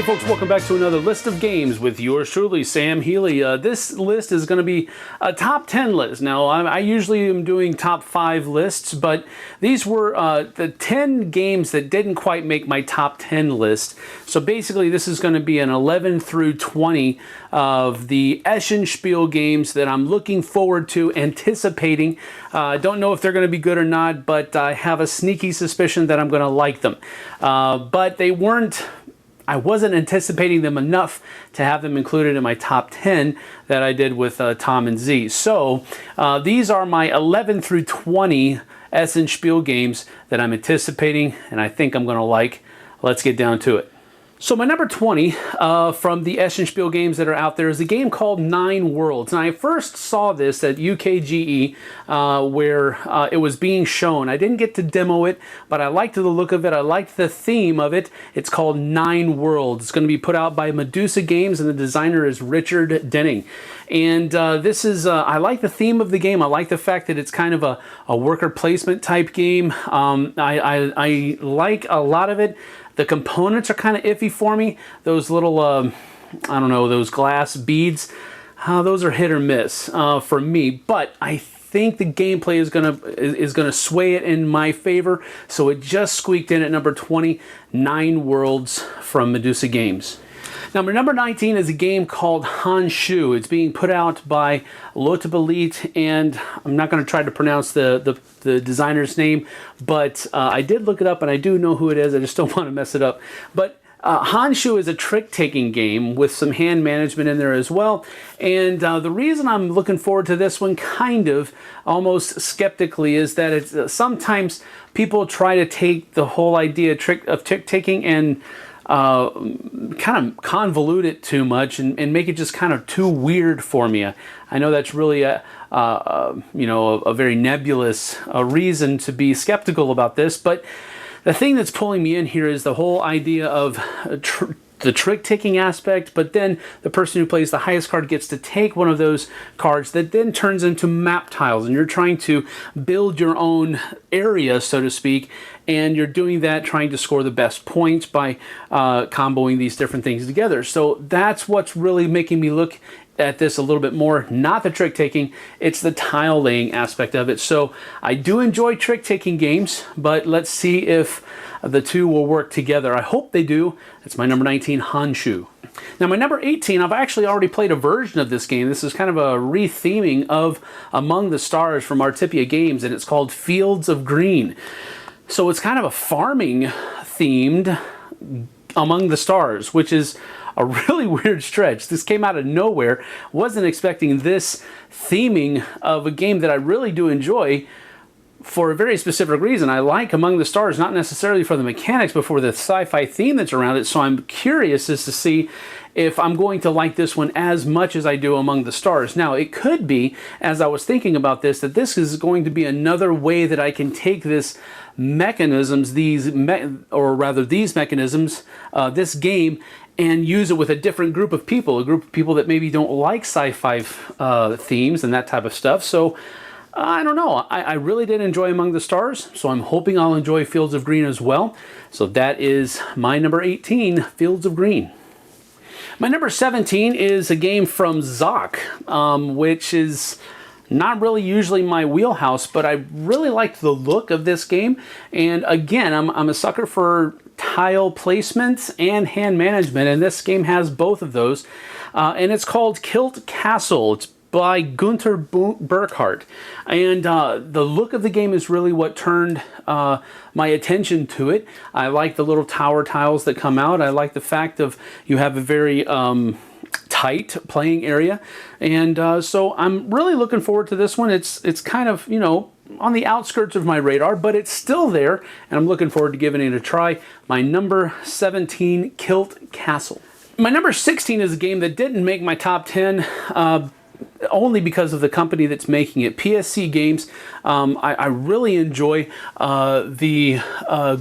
folks, welcome back to another list of games with yours truly, Sam Healey. This list is going to be a top 10 list. Now, I usually am doing top 5 lists, but these were the 10 games that didn't quite make my top 10 list. So basically, this is going to be an 11 through 20 of the Essen Spiel games that I'm looking forward to, anticipating. Don't know if they're going to be good or not, but I have a sneaky suspicion that I'm going to like them. But they weren't... I wasn't anticipating them enough to have them included in my top 10 that I did with Tom and Z. So these are my 11 through 20 Essen Spiel games that I'm anticipating and I think I'm going to like. Let's get down to it. So my number 20 from the Essen Spiel games that are out there is a game called 9 Worlds. And I first saw this at UKGE where it was being shown. I didn't get to demo it, but I liked the look of it. I liked the theme of it. It's called 9 Worlds. It's going to be put out by Medusa Games, and the designer is Richard Denning. And this is, I like the theme of the game. I like the fact that it's kind of a worker placement type game. I like a lot of it. The components are kind of iffy for me. Those little, I don't know, those glass beads, those are hit or miss for me. But I think the gameplay is gonna sway it in my favor. So it just squeaked in at number 20, 9 Worlds from Medusa Games. Now, my number 19 is a game called Honshu. It's being put out by Lotabelit, and I'm not going to try to pronounce the designer's name, but I did look it up, and I do know who it is. I just don't want to mess it up. But Honshu is a trick-taking game with some hand management in there as well. And the reason I'm looking forward to this one, kind of, almost skeptically, is that it's sometimes people try to take the whole idea of trick-taking and kind of convolute it too much and make it just kind of too weird for me. I know that's really a very nebulous reason to be skeptical about this, but the thing that's pulling me in here is the whole idea of the trick-taking aspect, but then the person who plays the highest card gets to take one of those cards that then turns into map tiles, and you're trying to build your own area, so to speak, and you're doing that trying to score the best points by comboing these different things together. So that's what's really making me look at this a little bit more, not the trick-taking, it's the tile-laying aspect of it. So I do enjoy trick-taking games, but let's see if the two will work together. I hope they do. That's my number 19, Honshu. Now my number 18, I've actually already played a version of this game. This is kind of a re-theming of Among the Stars from Artipia Games, and it's called Fields of Green. So it's kind of a farming themed Among the Stars, which is a really weird stretch. This came out of nowhere. Wasn't expecting this theming of a game that I really do enjoy for a very specific reason. I like Among the Stars, not necessarily for the mechanics, but for the sci-fi theme that's around it. So I'm curious as to see if I'm going to like this one as much as I do Among the Stars. Now, it could be, as I was thinking about this, that this is going to be another way that I can take this mechanisms, these mechanisms, this game, and use it with a different group of people, a group of people that maybe don't like sci-fi themes and that type of stuff. So I don't know. I really did enjoy Among the Stars, so I'm hoping I'll enjoy Fields of Green as well. So that is my number 18, Fields of Green. My number 17 is a game from Zoc, which is not really usually my wheelhouse, but I really liked the look of this game. And again, I'm a sucker for tile placement and hand management, and this game has both of those. And it's called Kilt Castle. It's by Gunther Burkhardt. And the look of the game is really what turned my attention to it. I like the little tower tiles that come out. I like the fact of you have a very tight playing area. And so I'm really looking forward to this one. It's kind of, you know, on the outskirts of my radar, but it's still there, and I'm looking forward to giving it a try. My number 17, Kilt Castle. My number 16 is a game that didn't make my top 10. only because of the company that's making it. PSC Games, I really enjoy the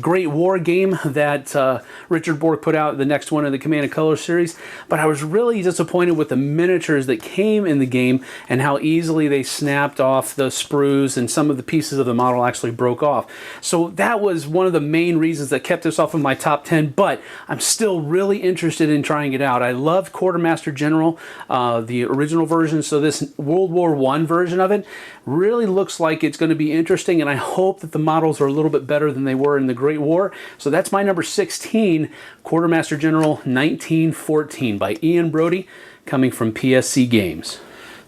Great War game that Richard Bork put out, the next one in the Command & Color series, but I was really disappointed with the miniatures that came in the game and how easily they snapped off the sprues and some of the pieces of the model actually broke off. So that was one of the main reasons that kept this off of my top 10, but I'm still really interested in trying it out. I loved Quartermaster General, the original version, so this World War I version of it really looks like it's going to be interesting, and I hope that the models are a little bit better than they were in the Great War. So that's my number 16, Quartermaster General 1914 by Ian Brody, coming from PSC Games.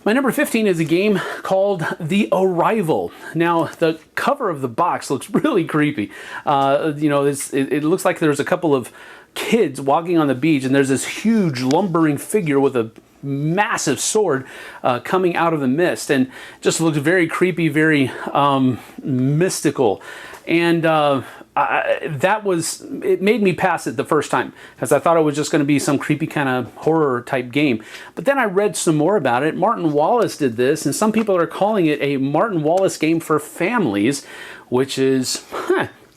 My number 15 is a game called The Arrival. Now, the cover of the box looks really creepy. You know, it looks like there's a couple of kids walking on the beach, and there's this huge lumbering figure with a massive sword coming out of the mist, and just looks very creepy, very mystical. And it made me pass it the first time because I thought it was just going to be some creepy kind of horror type game. But then I read some more about it. Martin Wallace did this, and some people are calling it a Martin Wallace game for families, which is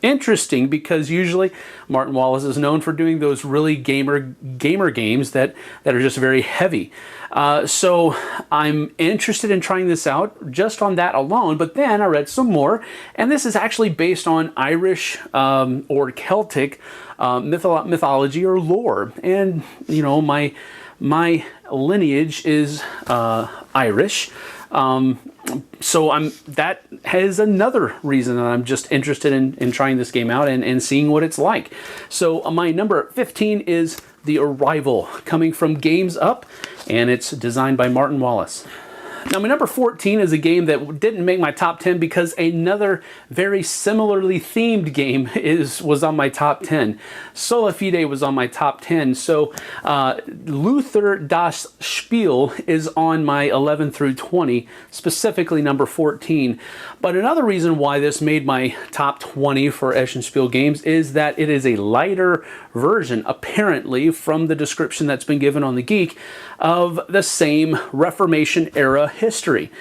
interesting because usually Martin Wallace is known for doing those really gamer games that are just very heavy. So I'm interested in trying this out just on that alone, but then I read some more, and this is actually based on Irish or Celtic mythology or lore. And you know, my lineage is Irish. So that has another reason that I'm just interested in trying this game out and seeing what it's like. So my number 15 is The Arrival, coming from Games Up, and it's designed by Martin Wallace. Now, my number 14 is a game that didn't make my top 10 because another very similarly themed game was on my top 10. Sola Fide was on my top 10. So Luther das Spiel is on my 11 through 20, specifically number 14. But another reason why this made my top 20 for Essen Spiel games is that it is a lighter version, apparently, from the description that's been given on The Geek, of the same Reformation era history.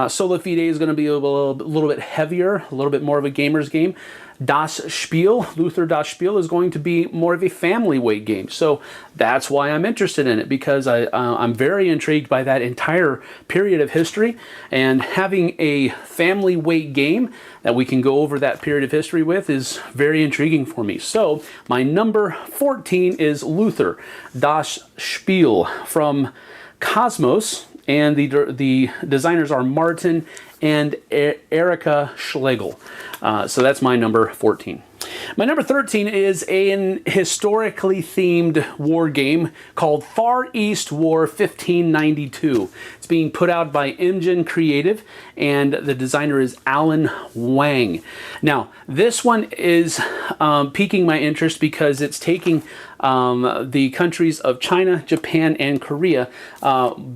Sola Fide is going to be a little bit heavier, a little bit more of a gamer's game. Das Spiel, Luther das Spiel, is going to be more of a family weight game. So that's why I'm interested in it, because I'm very intrigued by that entire period of history, and having a family weight game that we can go over that period of history with is very intriguing for me. So my number 14 is Luther das Spiel from Cosmos, and the designers are Martin and Erika Schlegel. So that's my number 14. My number 13 is an historically themed war game called Far East War 1592. It's being put out by Imgen Creative, and the designer is Alan Wang. Now, this one is piquing my interest because it's taking the countries of China, Japan, and Korea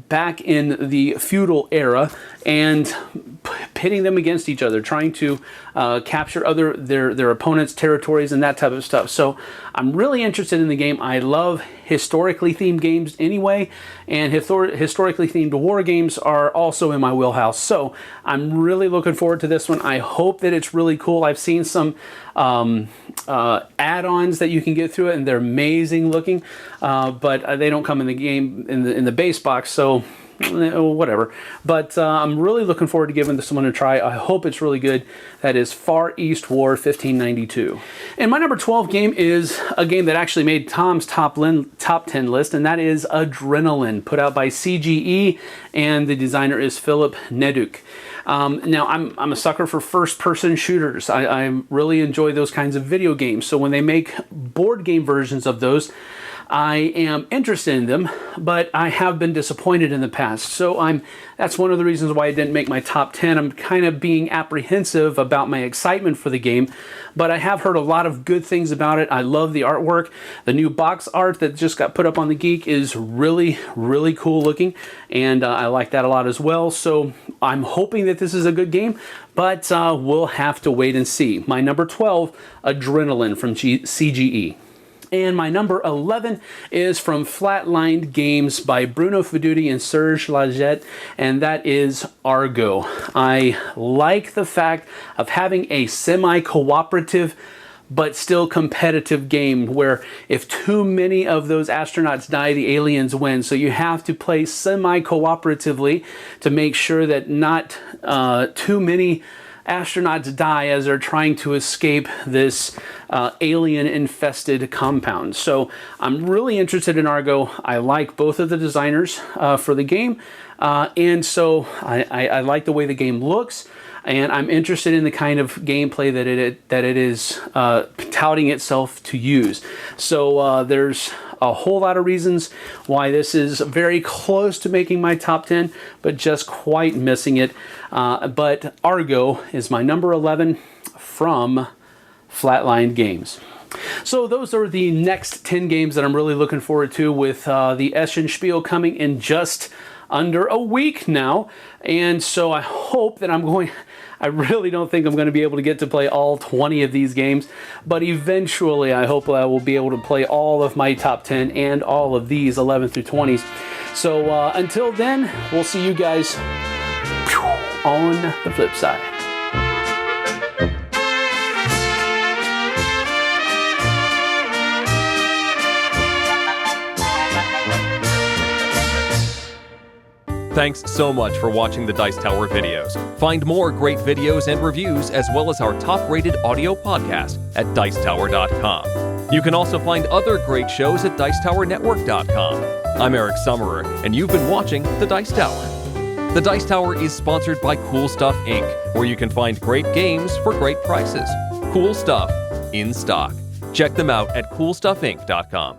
back in the feudal era and pitting them against each other, trying to capture their opponents' territories and that type of stuff. So I'm really interested in the game. I love historically themed games anyway, and historically themed war games are also in my wheelhouse. So I'm really looking forward to this one. I hope that it's really cool. I've seen some add-ons that you can get through it, and they're amazing looking, but they don't come in the game in the base box, so whatever. But I'm really looking forward to giving this one a try. I hope it's really good. That is Far East War 1592. And my number 12 game is a game that actually made Tom's top 10 list, and that is Adrenaline, put out by CGE, and the designer is Philip Neduk. Now, I'm a sucker for first-person shooters. I really enjoy those kinds of video games. So when they make board game versions of those, I am interested in them, but I have been disappointed in the past. So that's one of the reasons why it didn't make my top 10. I'm kind of being apprehensive about my excitement for the game, but I have heard a lot of good things about it. I love the artwork. The new box art that just got put up on The Geek is really, really cool looking, and I like that a lot as well. So I'm hoping that this is a good game, but we'll have to wait and see. My number 12, Adrenaline from CGE. And my number 11 is from Flatlined Games by Bruno Feduti and Serge Laget, and that is Argo. I like the fact of having a semi-cooperative but still competitive game where if too many of those astronauts die, the aliens win. So you have to play semi-cooperatively to make sure that not too many astronauts die as they're trying to escape this alien-infested compound. So I'm really interested in Argo. I like both of the designers for the game, and so I like the way the game looks, and I'm interested in the kind of gameplay that it is touting itself to use. So there's a whole lot of reasons why this is very close to making my top 10, but just quite missing it. But Argo is my number 11 from Flatlined Games. So those are the next 10 games that I'm really looking forward to, with the Essen Spiel coming in just under a week now. And so I hope that I really don't think I'm going to be able to get to play all 20 of these games, but eventually I hope I will be able to play all of my top 10 and all of these 11 through 20s. So until then, we'll see you guys on the flip side. Thanks so much for watching the Dice Tower videos. Find more great videos and reviews, as well as our top-rated audio podcast at Dicetower.com. You can also find other great shows at Dicetowernetwork.com. I'm Eric Summerer, and you've been watching The Dice Tower. The Dice Tower is sponsored by Cool Stuff Inc., where you can find great games for great prices. Cool stuff in stock. Check them out at CoolStuffInc.com.